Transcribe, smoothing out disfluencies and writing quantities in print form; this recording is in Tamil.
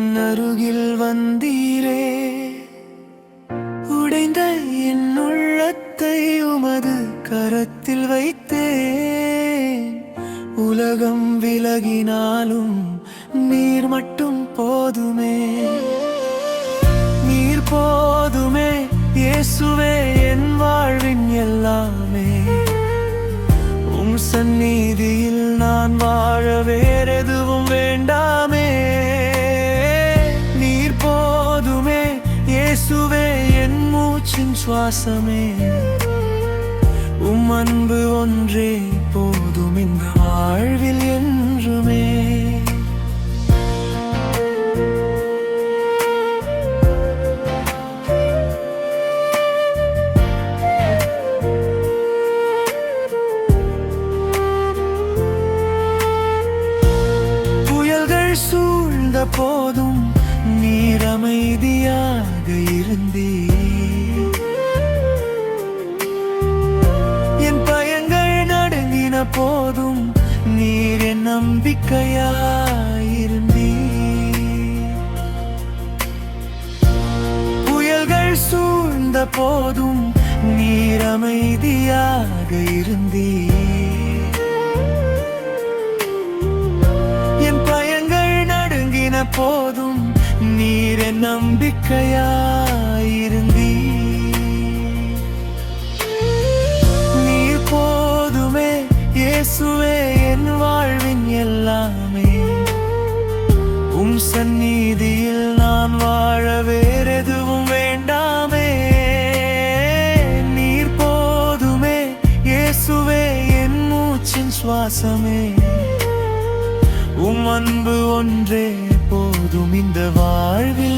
என் அருகில் வந்தீரே. உடைந்த என் உள்ளத்தை உமது கரத்தில் வைத்தேன். உலகம் விலகினாலும் நீர் மட்டும் போதுமே. நீர் போதுமே இயேசுவே, என் வாழ்வின் எல்லாமே. உம் சந்நிதியில் நான் வாழ வேறெதுவும் வேண்டாமே. நீர் போதுமே இயேசுவே, என் மூச்சின் சுவாசமே. உம் அன்பு ஒன்றே போதும் இந்த வாழ்வில் என்றுமே. சூழ்ந்த போதும் நீர் அமைதியாக இருந்தீர். என் பயங்கள் நடுங்கின போதும் நீர் என் நம்பிக்கையாயிருந்தீர். புயல்கள் சூழ்ந்த போதும் நீர் அமைதியாக இருந்தீர். போதும் நீர் என் நம்பிக்கையாயிருந்தீர். நீர் போதுமே இயேசுவே, என் வாழ்வின் எல்லாமே. உம் சந்நிதியில் நான் வாழ வேறெதுவும் வேண்டாமே. நீர் போதுமே இயேசுவே, என் மூச்சின் சுவாசமே. உம் அன்பு ஒன்றே போதும் இந்த வாழ்வில்